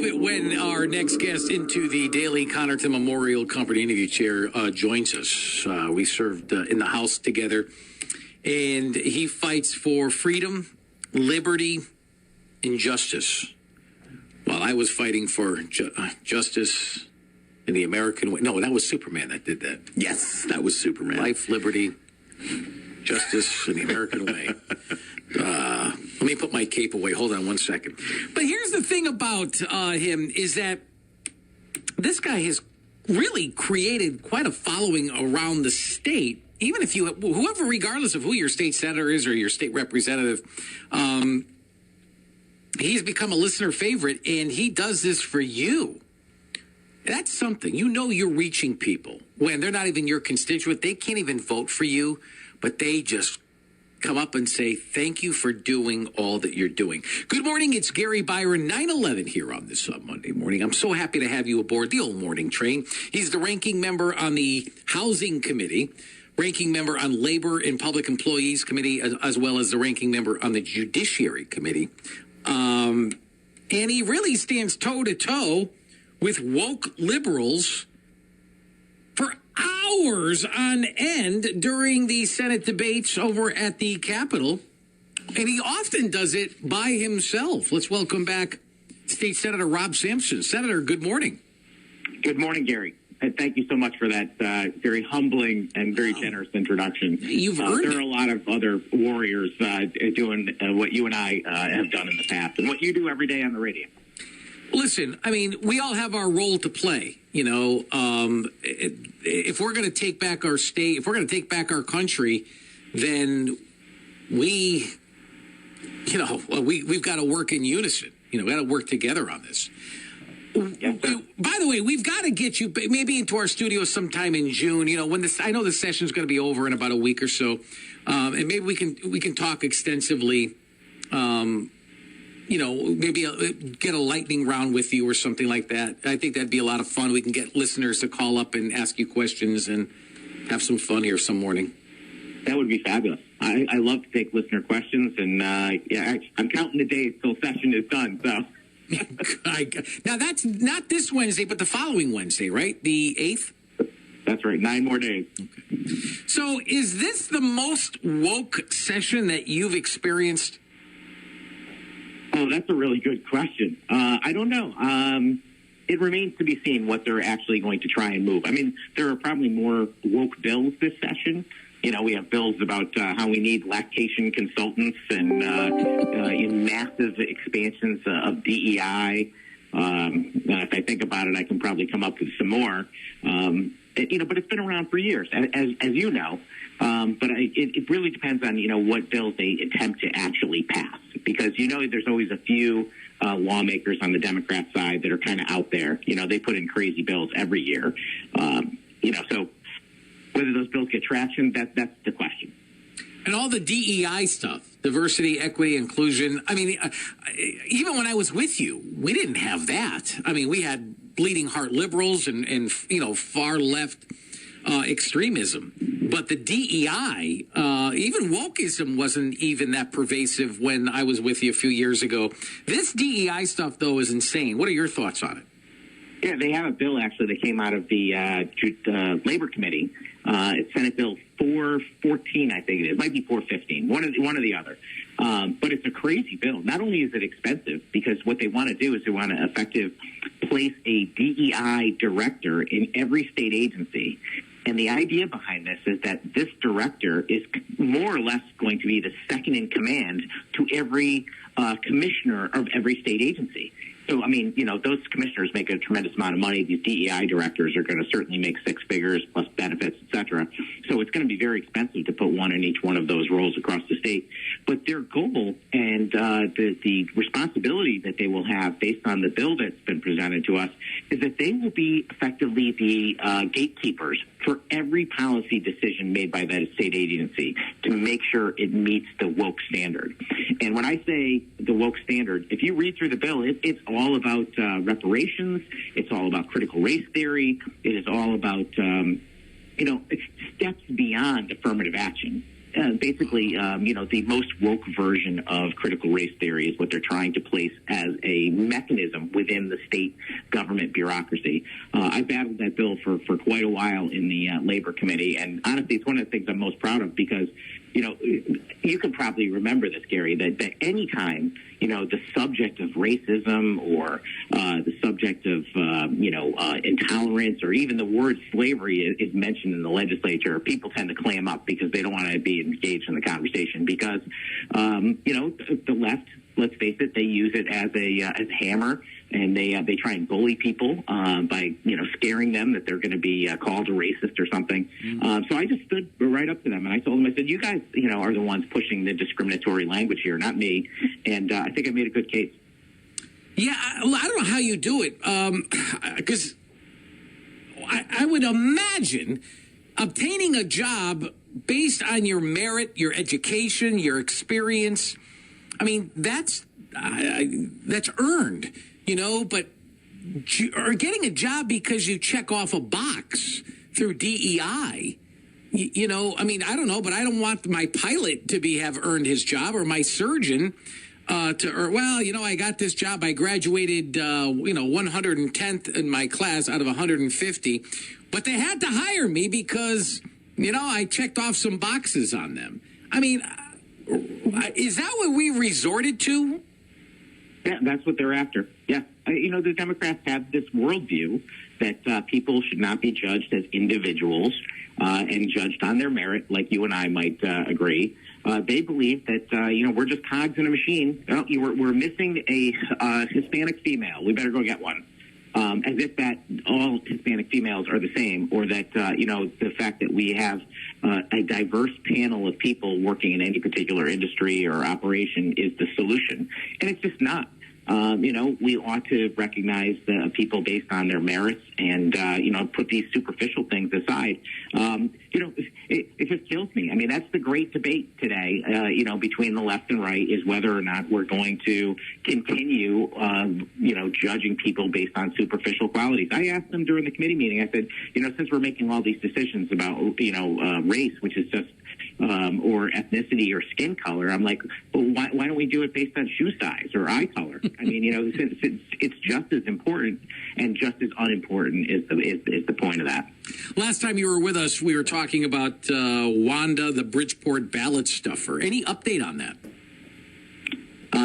it when our next guest into the Daily Connerton Memorial Company interview chair joins us. We served in the House together, and he fights for freedom, liberty, and justice. While I was fighting for justice in the American way. No, that was Superman that did that. Yes, that was Superman. Life, liberty, justice in the American way. Let me put my cape away. Hold on one second. But here's the thing about him is that this guy has really created quite a following around the state. Even if you, whoever, regardless of who your state senator is or your state representative, he's become a listener favorite, and he does this for you. That's something. You know you're reaching people when they're not even your constituent. They can't even vote for you, but they just come up and say, thank you for doing all that you're doing. Good morning. It's Gary Byron, 9/11 here on this Monday morning. I'm so happy to have you aboard the old morning train. He's the ranking member on the Housing Committee, ranking member on Labor and Public Employees Committee, as well as the ranking member on the Judiciary Committee. And he really stands toe-to-toe with woke liberals for hours on end during the Senate debates over at the Capitol. And he often does it by himself. Let's welcome back State Senator Rob Sampson. Senator, good morning. Good morning, Gary. Thank you so much for that very humbling and very generous introduction. You've earned There are a lot of other warriors doing what you and I have done in the past and what you do every day on the radio. Listen, I mean, we all have our role to play. You know, if we're going to take back our state, if we're going to take back our country, then we've got to work in unison. You know, we got to work together on this. Yes, By the way, we've got to get you maybe into our studio sometime in June. You know, when I know the session's going to be over in about a week or so, and maybe we can talk extensively. You know, maybe get a lightning round with you or something like that. I think that'd be a lot of fun. We can get listeners to call up and ask you questions and have some fun here some morning. that would be fabulous. I love to take listener questions, and I'm counting the days till session is done. So. Now, that's not this Wednesday, but the following Wednesday, right? The 8th? That's right. 9 more days. Okay. So is this the most woke session that you've experienced? Oh, that's a really good question. I don't know. It remains to be seen what they're actually going to try and move. I mean, there are probably more woke bills this session. You know, we have bills about how we need lactation consultants and in massive expansions of DEI. If I think about it, I can probably come up with some more. But it's been around for years, as you know. But it really depends on, what bills they attempt to actually pass. Because, there's always a few lawmakers on the Democrat side that are kind of out there. They put in crazy bills every year. So whether those bills get traction, that's the question. And all the DEI stuff, diversity, equity, inclusion. I mean, even when I was with you, we didn't have that. I mean, we had bleeding heart liberals and far left extremism. But the DEI, even wokeism wasn't even that pervasive when I was with you a few years ago. This DEI stuff, though, is insane. What are your thoughts on it? Yeah, they have a bill, actually, that came out of the Labor Committee. It's Senate Bill 414, I think it is. It might be 415, one or the other. But it's a crazy bill. Not only is it expensive, because what they want to do is they want to place a DEI director in every state agency. And the idea behind this is that this director is more or less going to be the second in command to every commissioner of every state agency. So, I mean, those commissioners make a tremendous amount of money. These DEI directors are going to certainly make six figures plus benefits, et cetera. So it's going to be very expensive to put one in each one of those roles across the state. But their goal and the responsibility that they will have based on the bill that's been presented to us is that they will be effectively the gatekeepers for every policy decision made by that state agency to make sure it meets the woke standard. And when I say the woke standard, if you read through the bill, it's all about reparations. It's all about critical race theory. It is all about, steps beyond affirmative action. basically, the most woke version of critical race theory is what they're trying to place as a mechanism within the state government bureaucracy. I battled that bill for quite a while in the Labor Committee, and honestly, it's one of the things I'm most proud of because, you can probably remember this, Gary, that any time, the subject of racism or the subject of, intolerance or even the word slavery is mentioned in the legislature, people tend to clam up because they don't want to be engaged in the conversation because, the left, let's face it, they use it as a hammer, and they try and bully people by scaring them that they're going to be called a racist or something. So I just stood right up to them and I told them, I said, you guys are the ones pushing the discriminatory language here, not me. And I think I made a good case. Yeah, I don't know how you do it because I would imagine obtaining a job based on your merit, your education, your experience. I mean, that's earned, but or getting a job because you check off a box through DEI, I mean, I don't know, but I don't want my pilot to have earned his job or my surgeon I got this job. I graduated, 110th in my class out of 150, but they had to hire me because, I checked off some boxes on them. I mean, is that what we resorted to? Yeah, that's what they're after. Yeah. The Democrats have this worldview that people should not be judged as individuals and judged on their merit, like you and I might agree. They believe that, we're just cogs in a machine. We're missing a Hispanic female. We better go get one. As if that all Hispanic females are the same, or that, the fact that we have a diverse panel of people working in any particular industry or operation is the solution. And it's just not. We ought to recognize the people based on their merits and, put these superficial things aside. It just kills me. I mean, that's the great debate today, between the left and right is whether or not we're going to continue, judging people based on superficial qualities. I asked them during the committee meeting, I said, since we're making all these decisions about, race, which is just, or ethnicity or skin color, I'm like, well, why don't we do it based on shoe size or eye color? I mean, it's just as important and just as unimportant is the point of that. Last time you were with us, we were talking about Wanda, the Bridgeport ballot stuffer. Any update on that?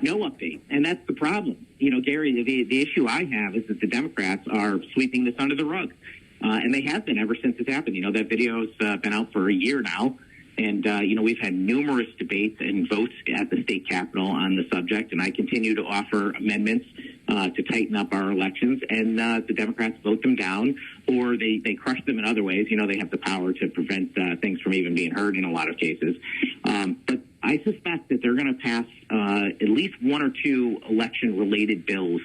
No update, and that's the problem. Gary, the issue I have is that the Democrats are sweeping this under the rug, and they have been ever since it happened. That video's been out for a year now. And, we've had numerous debates and votes at the state capitol on the subject, and I continue to offer amendments to tighten up our elections, and the Democrats vote them down, or they crush them in other ways. They have the power to prevent things from even being heard in a lot of cases. But I suspect that they're going to pass at least one or two election-related bills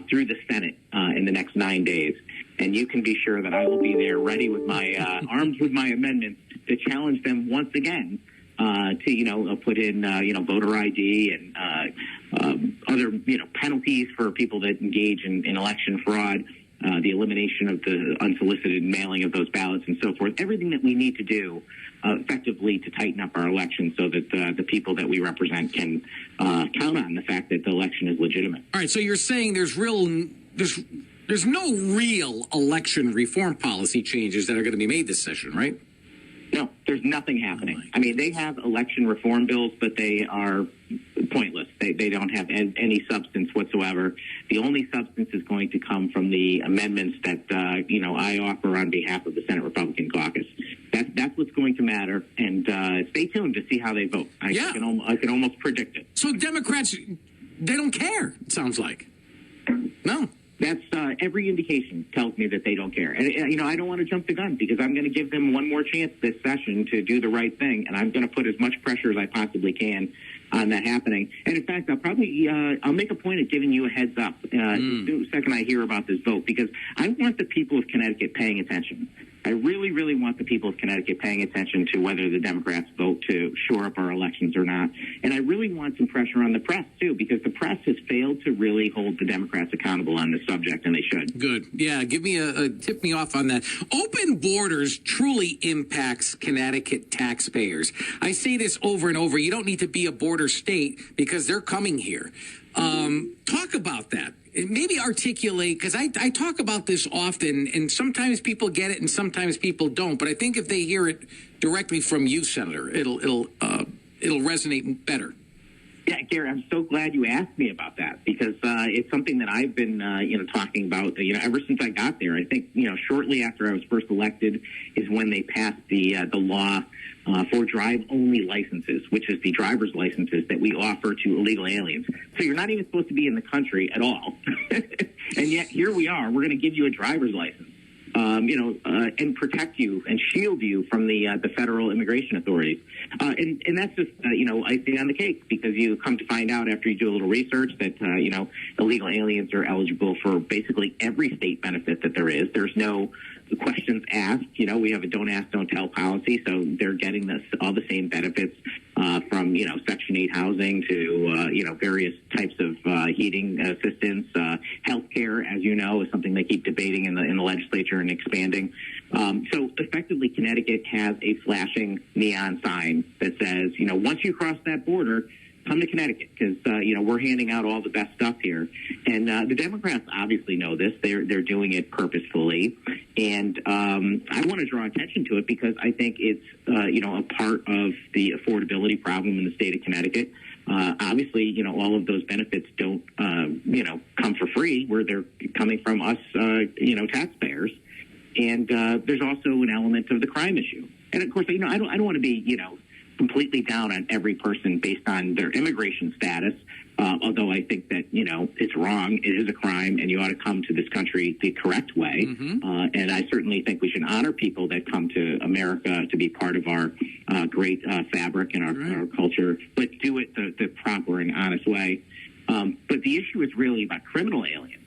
through the Senate in the next 9 days. And you can be sure that I will be there ready with my armed with my amendments to challenge them once again to, put in, voter ID and other, penalties for people that engage in election fraud, the elimination of the unsolicited mailing of those ballots and so forth, everything that we need to do effectively to tighten up our election so that the people that we represent can count on the fact that the election is legitimate. All right, so you're saying there's no real election reform policy changes that are going to be made this session, right? No, there's nothing happening. I mean, they have election reform bills, but they are pointless. They don't have any substance whatsoever. The only substance is going to come from the amendments that, I offer on behalf of the Senate Republican caucus. That's what's going to matter. And stay tuned to see how they vote. I can almost predict it. So Democrats, they don't care, it sounds like. No. That's every indication tells me that they don't care. And, I don't want to jump the gun because I'm going to give them one more chance this session to do the right thing. And I'm going to put as much pressure as I possibly can on that happening. And, in fact, I'll make a point of giving you a heads up the second I hear about this vote because I want the people of Connecticut paying attention. I really, really want the people of Connecticut paying attention to whether the Democrats vote to shore up our elections or not. And I really want some pressure on the press, too, because the press has failed to really hold the Democrats accountable on this subject, and they should. Good. Yeah, give me tip me off on that. Open borders truly impacts Connecticut taxpayers. I say this over and over. You don't need to be a border state because they're coming here. Talk about that. Maybe articulate, because I talk about this often, and sometimes people get it and sometimes people don't. But I think if they hear it directly from you, Senator, it'll resonate better. Yeah, Gary, I'm so glad you asked me about that because it's something that I've been, talking about, ever since I got there. I think, shortly after I was first elected is when they passed the law for drive-only licenses, which is the driver's licenses that we offer to illegal aliens. So you're not even supposed to be in the country at all. And yet here we are. We're going to give you a driver's license. And protect you and shield you from the federal immigration authorities. And that's just, icing on the cake because you come to find out after you do a little research that, illegal aliens are eligible for basically every state benefit that there is. There's no questions asked. We have a don't ask, don't tell policy, so they're getting all the same benefits from, Section 8 housing to, various types of heating assistance. Health care, as you know, is something they keep debating in the legislature and expanding. So effectively, Connecticut has a flashing neon sign that says, once you cross that border, come to Connecticut because, we're handing out all the best stuff here. And the Democrats obviously know this. They're doing it purposefully. And I want to draw attention to it because I think it's, a part of the affordability problem in the state of Connecticut. Obviously, all of those benefits don't, come for free where they're coming from us, taxpayers. And there's also an element of the crime issue. And, of course, I don't want to be, completely down on every person based on their immigration status, although I think that, it's wrong. It is a crime, and you ought to come to this country the correct way. Mm-hmm. And I certainly think we should honor people that come to America to be part of our great fabric and our culture, but do it the proper and honest way. But the issue is really about criminal aliens.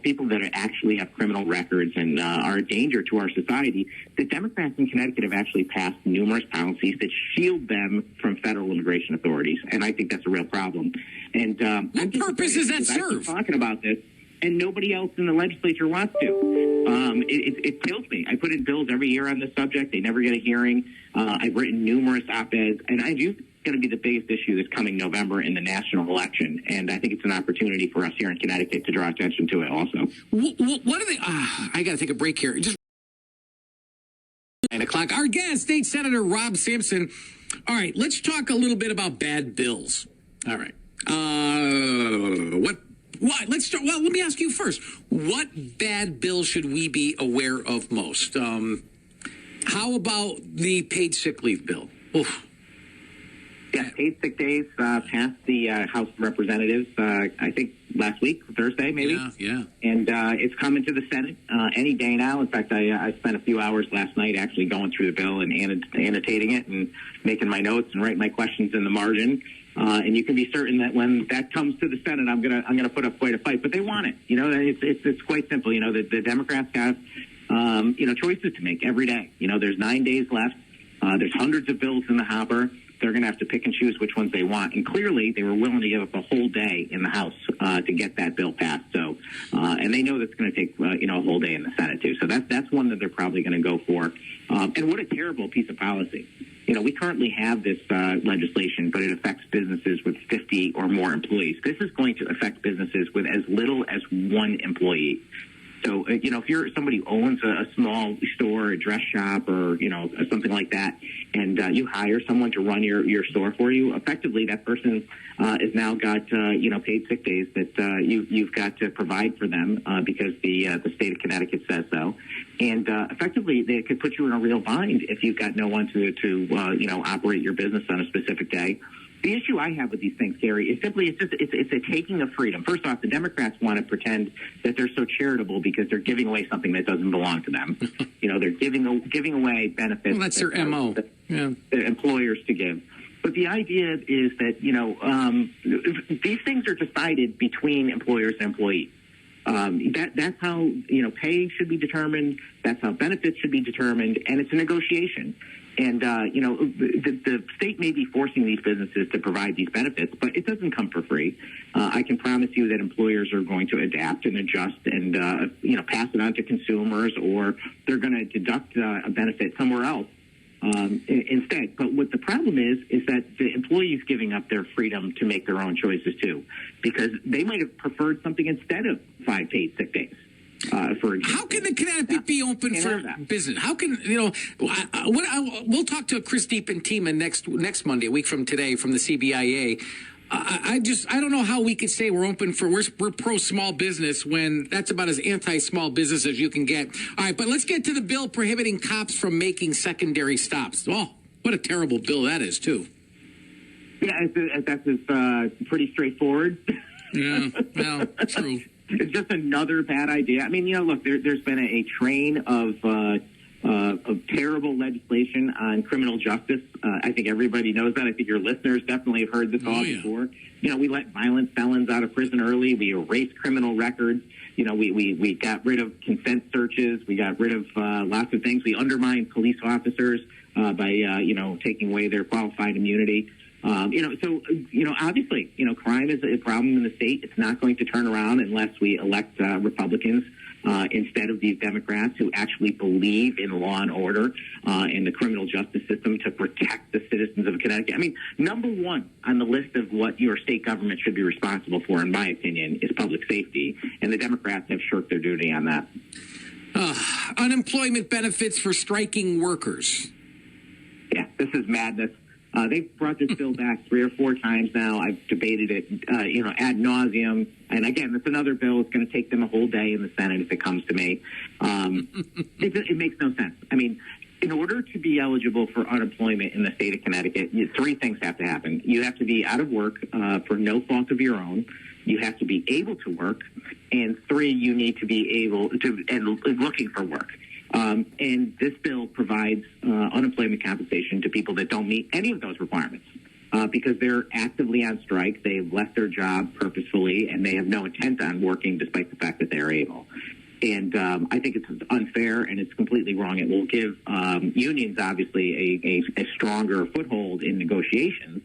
People that actually have criminal records and are a danger to our society. The Democrats in Connecticut have actually passed numerous policies that shield them from federal immigration authorities, and I think that's a real problem. And what purpose does that serve? I've been talking about this, and nobody else in the legislature wants to. It kills me. I put in bills every year on this subject. They never get a hearing. I've written numerous op-eds, and I do going to be the biggest issue this coming November in the national election, and I think it's an opportunity for us here in Connecticut to draw attention to it also. What are they? I got to take a break here. Just 9 o'clock. Our guest, State Senator Rob Sampson. All right, let's talk a little bit about bad bills. All right. What? Let's start. Well, let me ask you first. What bad bill should we be aware of most? How about the paid sick leave bill? Oof. Yeah, paid sick days passed the House of Representatives, I think last week, Thursday maybe. Yeah. And it's coming to the Senate any day now. In fact, I spent a few hours last night actually going through the bill and annotating it and making my notes and writing my questions in the margin. And you can be certain that when that comes to the Senate, I'm gonna put up quite a fight. But they want it. It's quite simple. The Democrats have choices to make every day. There's 9 days left. There's hundreds of bills in the hopper. They're going to have to pick and choose which ones they want. And clearly, they were willing to give up a whole day in the House to get that bill passed. So, and they know that's going to take, a whole day in the Senate, too. So that's one that they're probably going to go for. And what a terrible piece of policy. We currently have this legislation, but it affects businesses with 50 or more employees. This is going to affect businesses with as little as one employee. So, if you're somebody who owns a small store, a dress shop, or, something like that, and you hire someone to run your store for you, effectively that person has now got, paid sick days that you've got to provide for them because the state of Connecticut says so. And effectively, they could put you in a real bind if you've got no one to operate your business on a specific day. The issue I have with these things, Gary, is simply it's a taking of freedom. First off, the Democrats want to pretend that they're so charitable because they're giving away something that doesn't belong to them. They're giving away benefits. Well, that's their MO. The employers to give. But the idea is that these things are decided between employers and employees. That's how pay should be determined. That's how benefits should be determined, and it's a negotiation. And the state may be forcing these businesses to provide these benefits, but it doesn't come for free. I can promise you that employers are going to adapt and adjust and pass it on to consumers, or they're going to deduct a benefit somewhere else instead. But what the problem is that the employees giving up their freedom to make their own choices too, because they might have preferred something instead of 5 paid sick days. For example. How can the Connecticut be open for business? How can we'll talk to Chris Deep and Tima next Monday, a week from today, from the CBIA. I don't know how we could say we're pro small business when that's about as anti-small business as you can get. All right, but let's get to the bill prohibiting cops from making secondary stops. Oh, what a terrible bill that is, too. Yeah, that's pretty straightforward. Yeah, well, true. It's just another bad idea. I mean, look, there's been a train of terrible legislation on criminal justice. I think everybody knows that. I think your listeners definitely have heard this all before. We let violent felons out of prison early. We erased criminal records. We got rid of consent searches. We got rid of lots of things. We undermined police officers by taking away their qualified immunity. Obviously, crime is a problem in the state. It's not going to turn around unless we elect Republicans instead of these Democrats who actually believe in law and order and the criminal justice system to protect the citizens of Connecticut. I mean, number one on the list of what your state government should be responsible for, in my opinion, is public safety, and the Democrats have shirked their duty on that. Unemployment benefits for striking workers. Yeah, this is madness. They've brought this bill back 3 or 4 times now. I've debated it, ad nauseum. And again, it's another bill. It's going to take them a whole day in the Senate if it comes to me. It makes no sense. I mean, in order to be eligible for unemployment in the state of Connecticut, 3 things have to happen. You have to be out of work for no fault of your own. You have to be able to work. And 3, you need to be able to and looking for work. And this bill provides unemployment compensation to people that don't meet any of those requirements because they're actively on strike. They've left their job purposefully, and they have no intent on working despite the fact that they're able. And I think it's unfair, and it's completely wrong. It will give unions, obviously, a stronger foothold in negotiations.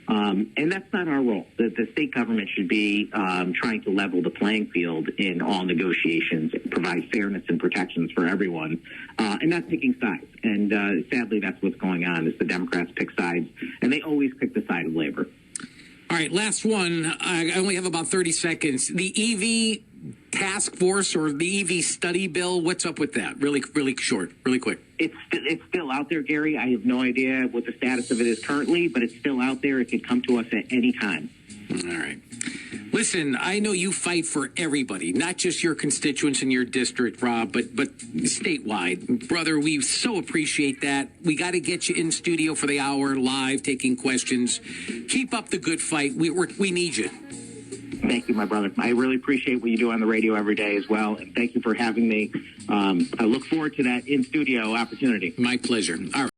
And that's not our role. The state government should be trying to level the playing field in all negotiations, provide fairness and protections for everyone, and not picking sides. And sadly, that's what's going on, is the Democrats pick sides, and they always pick the side of labor. All right, last one. I only have about 30 seconds. The EV task force or the EV study bill, what's up with that? Really short, really quick. It's still out there, Gary. I have no idea what the status of it is currently, but it's still out there. It could come to us at any time. All right. Listen, I know you fight for everybody, not just your constituents in your district, Rob, but statewide. Brother, we so appreciate that. We got to get you in studio for the hour, live, taking questions. Keep up the good fight. We need you. Thank you, my brother. I really appreciate what you do on the radio every day as well, and thank you for having me. I look forward to that in-studio opportunity. My pleasure. All right.